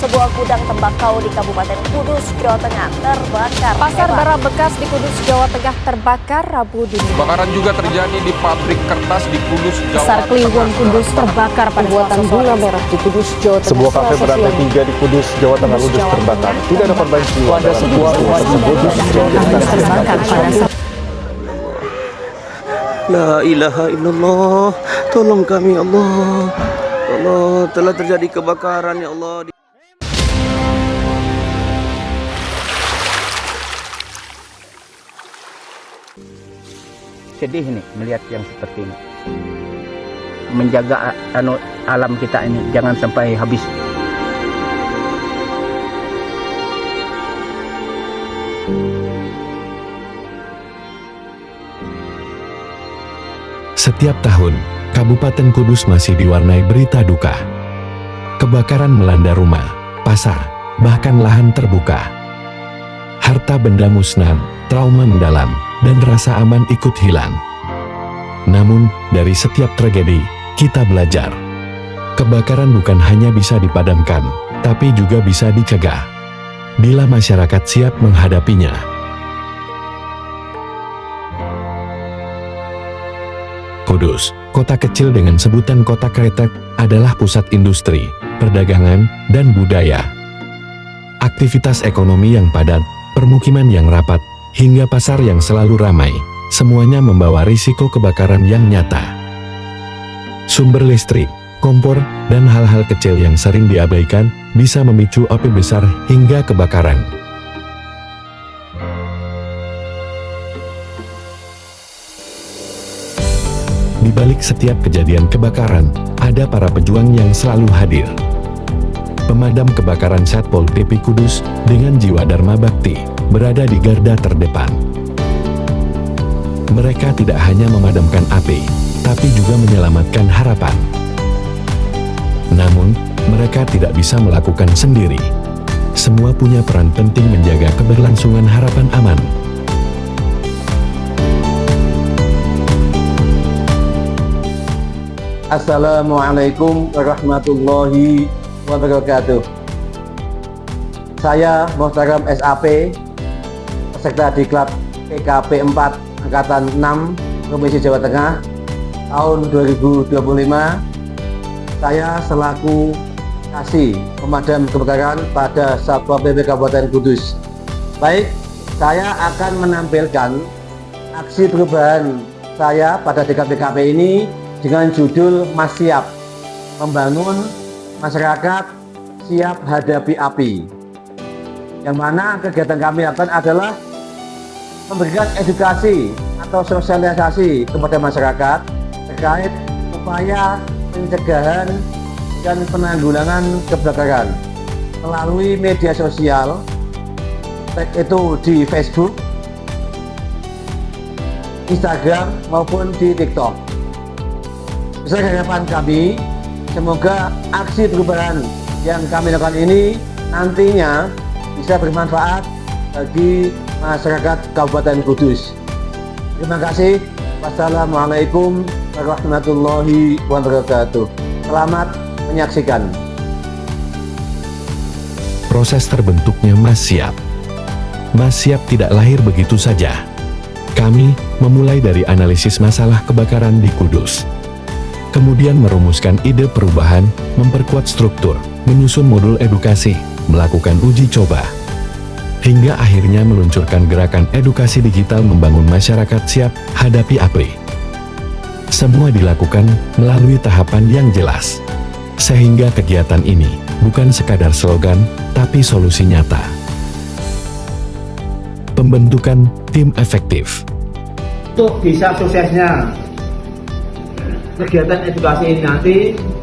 sebuah gudang tembakau di Kabupaten Kudus, Jawa Tengah terbakar. Pasar barang bekas di Kudus, Jawa Tengah terbakar Rabu dini. Kebakaran juga terjadi di pabrik kertas di Kudus, Jawa Pasar Kliwon Kudus terbakar pada Pembuatan gula merah di Kudus, Jawa Tengah. Sebuah kafe berlantai 3 di Kudus, Jawa Tengah ludes terbakar. Tidak ada korban jiwa. Ada sebuah rumah tersebut terbakar pada La ilaha illallah, tolong kami Allah. Allah, telah terjadi kebakaran ya Allah. Sedih nih melihat yang seperti ini. Menjaga alam kita ini jangan sampai habis. Setiap tahun, Kabupaten Kudus masih diwarnai berita duka. Kebakaran melanda rumah, pasar, bahkan lahan terbuka. Harta benda musnah, trauma mendalam, dan rasa aman ikut hilang. Namun, dari setiap tragedi, kita belajar. Kebakaran bukan hanya bisa dipadamkan, tapi juga bisa dicegah. Bila masyarakat siap menghadapinya. Kudus, kota kecil dengan sebutan kota kretek, adalah pusat industri, perdagangan, dan budaya. Aktivitas ekonomi yang padat, permukiman yang rapat, hingga pasar yang selalu ramai, semuanya membawa risiko kebakaran yang nyata. Sumber listrik, kompor, dan hal-hal kecil yang sering diabaikan, bisa memicu api besar hingga kebakaran. Di balik setiap kejadian kebakaran, ada para pejuang yang selalu hadir. Pemadam kebakaran Satpol PP Kudus, dengan jiwa Dharma Bakti, berada di garda terdepan. Mereka tidak hanya memadamkan api, tapi juga menyelamatkan harapan. Namun, mereka tidak bisa melakukan sendiri. Semua punya peran penting menjaga keberlangsungan harapan aman. Assalamualaikum warahmatullahi wabarakatuh. Saya Muhtaram SAP, peserta Diklat PKP 4 Angkatan 6 Provinsi Jawa Tengah tahun 2025. Saya selaku Kasih Pemadam Kebakaran pada Satpol PP Kabupaten Kudus. Baik, saya akan menampilkan aksi perubahan saya pada Diklat PKP ini dengan judul Mas Siap, membangun masyarakat siap hadapi api. Yang mana kegiatan kami lakukan adalah memberikan edukasi atau sosialisasi kepada masyarakat terkait upaya pencegahan dan penanggulangan kebakaran melalui media sosial, baik itu di Facebook, Instagram maupun di TikTok. Besar harapan kami, semoga aksi perubahan yang kami lakukan ini nantinya bisa bermanfaat bagi masyarakat Kabupaten Kudus. Terima kasih. Wassalamualaikum warahmatullahi wabarakatuh. Selamat menyaksikan. Proses terbentuknya Mas Siap. Mas Siap tidak lahir begitu saja. Kami memulai dari analisis masalah kebakaran di Kudus. Kemudian merumuskan ide perubahan, memperkuat struktur, menyusun modul edukasi, melakukan uji coba, hingga akhirnya meluncurkan gerakan edukasi digital membangun masyarakat siap hadapi api. Semua dilakukan melalui tahapan yang jelas, sehingga kegiatan ini bukan sekadar slogan, tapi solusi nyata. Pembentukan tim efektif. Untuk bisa suksesnya kegiatan edukasi ini nanti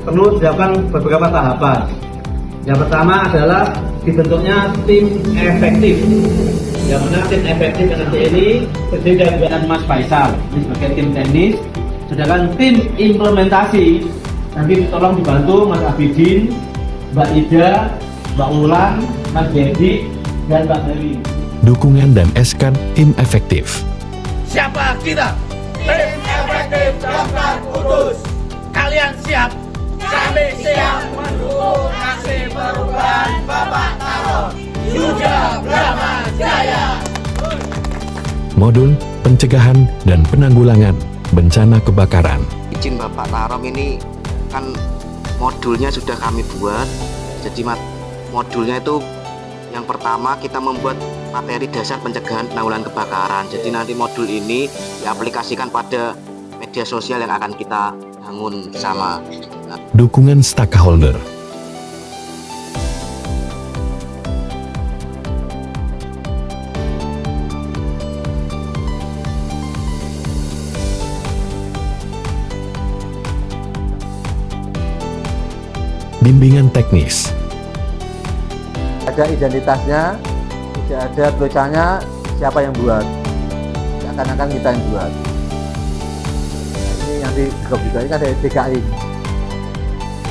perlu dilakukan beberapa tahapan. Yang pertama adalah dibentuknya tim efektif. Yang mana tim efektif nanti ini terdiri dari Mas Faisal ini sebagai tim teknis, sedangkan tim implementasi nanti tolong dibantu Mas Abidin, Mbak Ida, Mbak Ulan, Mas Dedi, dan Mbak Heri. Dukungan dan eskan tim efektif. Siapa kita? Tim efektif Daftar Kudus. Kalian siap? Kami siap mendukung aksi perubahan. Muda Bramajaya. Modul pencegahan dan penanggulangan bencana kebakaran. Izin Bapak Tarom, ini kan modulnya sudah kami buat. Jadi modulnya itu yang pertama kita membuat materi dasar pencegahan penanggulangan kebakaran. Jadi nanti modul ini diaplikasikan pada media sosial yang akan kita bangun bersama. Dukungan stakeholder. Bimbingan teknis. Ada identitasnya, tidak ada tulisannya siapa yang buat, seakan-akan kita yang buat. Nah, ini yang di GOP juga, ini kan ada DKI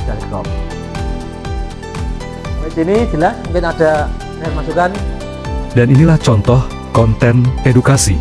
dari GOP. Di sini jelas mungkin ada masukan. Dan inilah contoh konten edukasi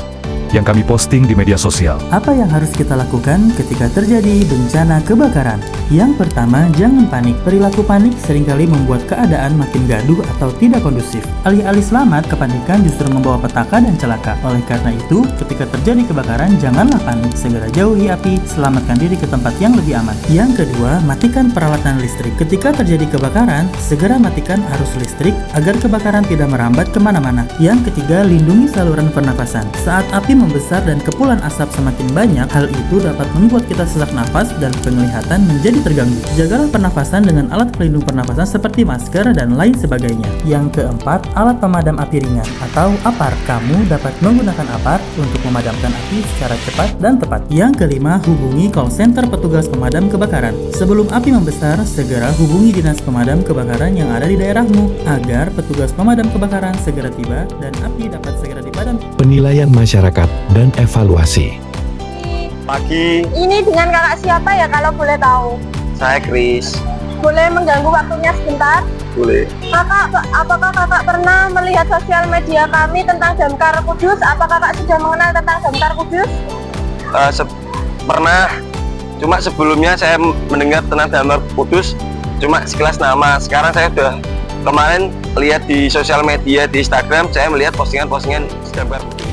yang kami posting di media sosial. Apa yang harus kita lakukan ketika terjadi bencana kebakaran? Yang pertama, jangan panik. Perilaku panik seringkali membuat keadaan makin gaduh atau tidak kondusif. Alih-alih selamat, kepanikan justru membawa petaka dan celaka. Oleh karena itu, ketika terjadi kebakaran, janganlah panik. Segera jauhi api, selamatkan diri ke tempat yang lebih aman. Yang kedua, matikan peralatan listrik. Ketika terjadi kebakaran, segera matikan arus listrik agar kebakaran tidak merambat kemana-mana. Yang ketiga, lindungi saluran pernafasan. Saat api membesar dan kepulan asap semakin banyak, hal itu dapat membuat kita sesak nafas dan penglihatan menjadi terganggu. Jagalah pernafasan dengan alat pelindung pernafasan seperti masker dan lain sebagainya. Yang keempat, alat pemadam api ringan atau APAR. Kamu dapat menggunakan APAR untuk memadamkan api secara cepat dan tepat. Yang kelima, hubungi call center petugas pemadam kebakaran. Sebelum api membesar, segera hubungi dinas pemadam kebakaran yang ada di daerahmu agar petugas pemadam kebakaran segera tiba dan api dapat segera dipadamkan. Penilaian masyarakat dan evaluasi. Pagi. Ini dengan kakak siapa ya kalau boleh tahu? Saya Kris. Boleh mengganggu waktunya sebentar? Boleh. Kakak, apakah kakak pernah melihat sosial media kami tentang Damkar Kudus? Apakah kakak sudah mengenal tentang Damkar Kudus? Pernah. Cuma sebelumnya saya mendengar tentang Damkar Kudus cuma sekilas nama. Sekarang saya sudah kemarin lihat di sosial media, di Instagram, saya melihat postingan-postingan Damkar Kudus.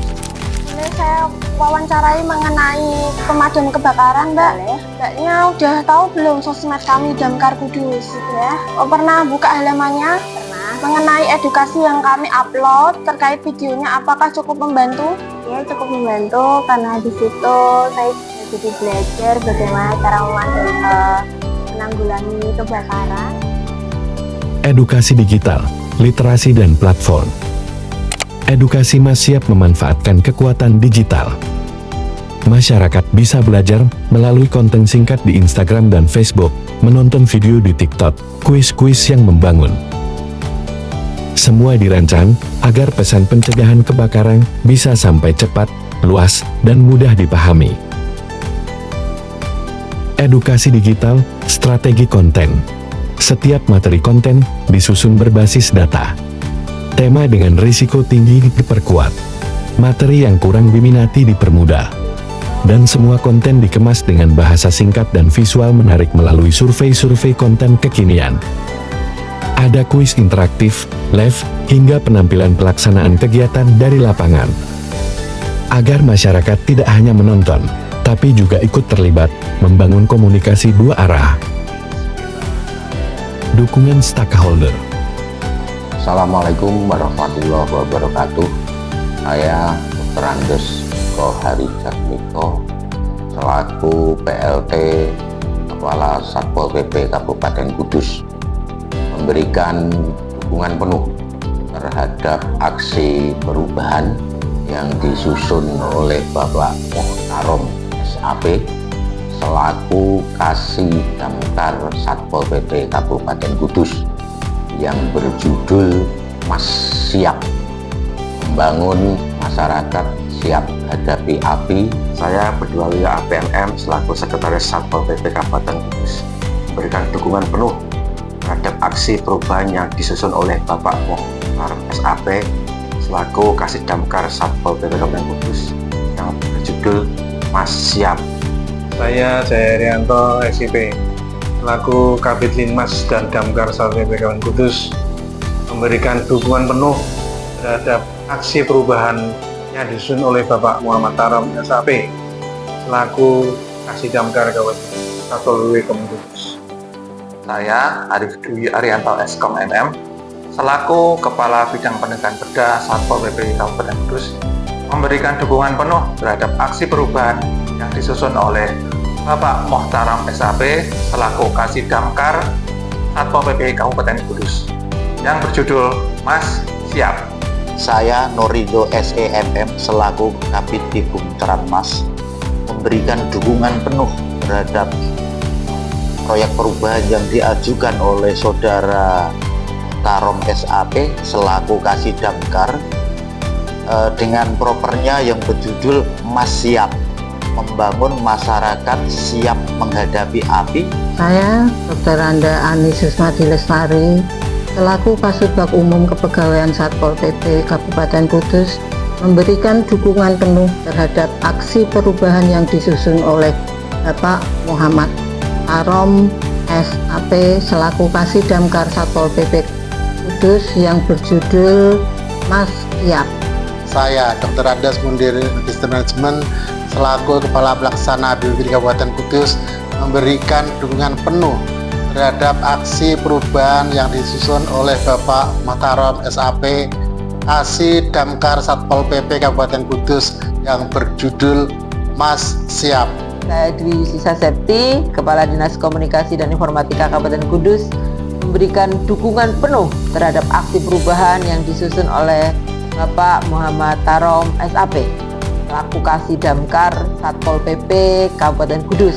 Boleh saya wawancarai mengenai pemadam kebakaran, Mbak? Mbaknya udah tahu belum sosmed kami Damkar Kudus ya? Oh, pernah buka halamannya? Pernah. Mengenai edukasi yang kami upload terkait videonya, apakah cukup membantu? Ya, cukup membantu karena di situ saya jadi belajar bagaimana cara menanggulangi kebakaran. Edukasi digital, literasi dan platform. Edukasi Mas siap memanfaatkan kekuatan digital. Masyarakat bisa belajar melalui konten singkat di Instagram dan Facebook, menonton video di TikTok, kuis-kuis yang membangun. Semua dirancang agar pesan pencegahan kebakaran bisa sampai cepat, luas, dan mudah dipahami. Edukasi digital, strategi konten. Setiap materi konten disusun berbasis data. Tema dengan risiko tinggi diperkuat. Materi yang kurang diminati dipermudah. Dan semua konten dikemas dengan bahasa singkat dan visual menarik melalui survei-survei konten kekinian. Ada kuis interaktif, live, hingga penampilan pelaksanaan kegiatan dari lapangan. Agar masyarakat tidak hanya menonton, tapi juga ikut terlibat, membangun komunikasi dua arah. Dukungan stakeholder. Assalamualaikum warahmatullahi wabarakatuh. Saya Dr. Andes Kohari Jatmiko selaku PLT Kepala Satpol PP Kabupaten Kudus memberikan dukungan penuh terhadap aksi perubahan yang disusun oleh Bapak Muhtarom SAP selaku Kasih Damkar Satpol PP Kabupaten Kudus yang berjudul Mas Siap, membangun masyarakat siap hadapi api. Saya Berdwalia APMM selaku Sekretaris Satpol PP Kabupaten Kudus memberikan dukungan penuh terhadap aksi perubahan yang disusun oleh Bapak Muhtarom SAP selaku Kasih Damkar Satpol PP Kabupaten Kudus yang berjudul Mas Siap. Saya Jayarianto SIP selaku Kabid Linmas dan Damkar Satpol PP Kabupaten Kudus memberikan dukungan penuh terhadap aksi perubahan yang disusun oleh Bapak Muhammad Tarom SAP selaku Kasih Damkar Kabupaten Satpol PP Kudus. Saya Arif Dwi Arianto Eskom MM selaku Kepala Bidang Penegakan Perda Satpol PP Kabupaten Kudus memberikan dukungan penuh terhadap aksi perubahan yang disusun oleh Bapak Muhtaram SAP selaku Kasih Damkar Satpol PP Kabupaten Kudus yang berjudul Mas Siap. Saya Norido SEMM selaku Kabid Tibum Teranmas memberikan dukungan penuh terhadap proyek perubahan yang diajukan oleh Saudara Tarom SAP selaku Kasih Damkar dengan propernya yang berjudul Mas Siap, membangun masyarakat siap menghadapi api. Saya Dr. Anda Ani Susmati Lestari selaku Kasubag Umum Kepegawaian Satpol PP Kabupaten Kudus memberikan dukungan penuh terhadap aksi perubahan yang disusun oleh Bapak Muhammad Tarom SAP selaku Kasih Damkar Satpol PP Kudus yang berjudul Mas Siap. Saya Dr. Andas Mundir Magister Manajemen selaku Kepala Pelaksana BPBD Kabupaten Kudus memberikan dukungan penuh terhadap aksi perubahan yang disusun oleh Bapak Matarom SAP Kasih Damkar Satpol PP Kabupaten Kudus yang berjudul Mas Siap. Saya Dwi Sisa Septi, Kepala Dinas Komunikasi dan Informatika Kabupaten Kudus memberikan dukungan penuh terhadap aksi perubahan yang disusun oleh Bapak Muhammad Tarom SAP selaku Kasih Damkar Satpol PP Kabupaten Kudus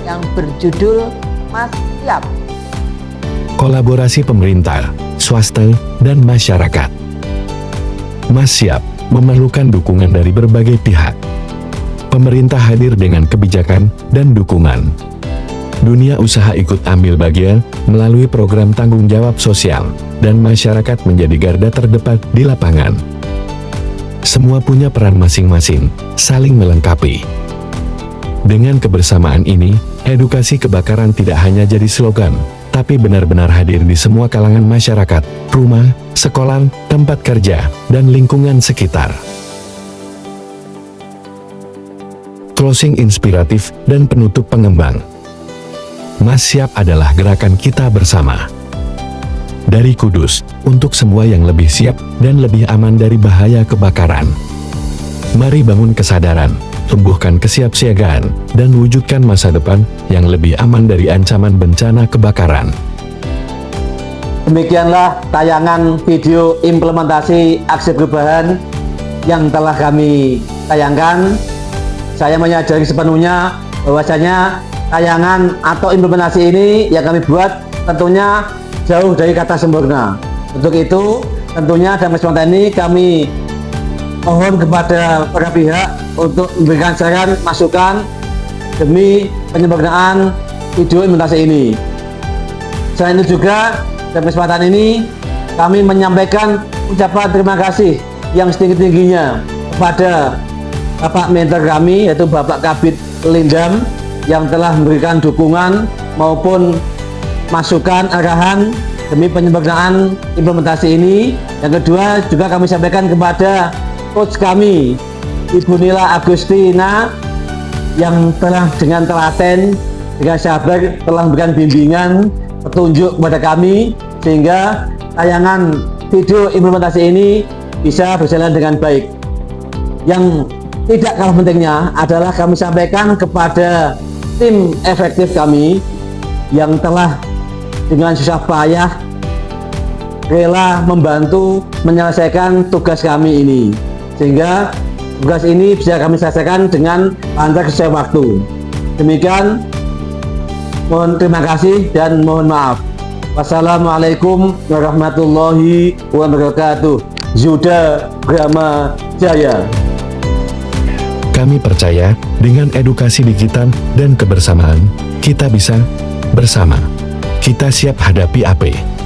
yang berjudul Mas Siap. Kolaborasi pemerintah, swasta, dan masyarakat. Mas Siap memerlukan dukungan dari berbagai pihak. Pemerintah hadir dengan kebijakan dan dukungan. Dunia usaha ikut ambil bagian melalui program tanggung jawab sosial, dan masyarakat menjadi garda terdepan di lapangan. Semua punya peran masing-masing, saling melengkapi. Dengan kebersamaan ini, edukasi kebakaran tidak hanya jadi slogan, tapi benar-benar hadir di semua kalangan masyarakat, rumah, sekolah, tempat kerja, dan lingkungan sekitar. Closing inspiratif dan penutup pengembang. Mas Siap adalah gerakan kita bersama. Dari Kudus, untuk semua yang lebih siap dan lebih aman dari bahaya kebakaran. Mari bangun kesadaran, tumbuhkan kesiapsiagaan, dan wujudkan masa depan yang lebih aman dari ancaman bencana kebakaran. Demikianlah tayangan video implementasi aksi perubahan yang telah kami tayangkan. Saya menyadari sepenuhnya bahwasanya tayangan atau implementasi ini yang kami buat tentunya jauh dari kata sempurna. Untuk itu, tentunya dalam kesempatan ini kami mohon kepada para pihak untuk memberikan saran, masukan demi penyempurnaan video implementasi ini. Selain itu juga, dalam kesempatan ini kami menyampaikan ucapan terima kasih yang setinggi-tingginya kepada Bapak mentor kami, yaitu Bapak Kabid Lindam, yang telah memberikan dukungan maupun masukan arahan demi penyempurnaan implementasi ini. Yang kedua, juga kami sampaikan kepada coach kami, Ibu Nila Agustina, yang telah dengan telaten, dengan sabar telah memberikan bimbingan, petunjuk kepada kami, sehingga tayangan video implementasi ini bisa berjalan dengan baik. Yang tidak kalah pentingnya adalah kami sampaikan kepada tim efektif kami yang telah dengan susah payah rela membantu menyelesaikan tugas kami ini, sehingga tugas ini bisa kami selesaikan dengan lancar sesuai waktu. Demikian, mohon terima kasih dan mohon maaf. Wassalamualaikum warahmatullahi wabarakatuh. Zuda Brahma Jaya. Kami percaya, dengan edukasi digital dan kebersamaan, kita bisa bersama. Kita siap hadapi api.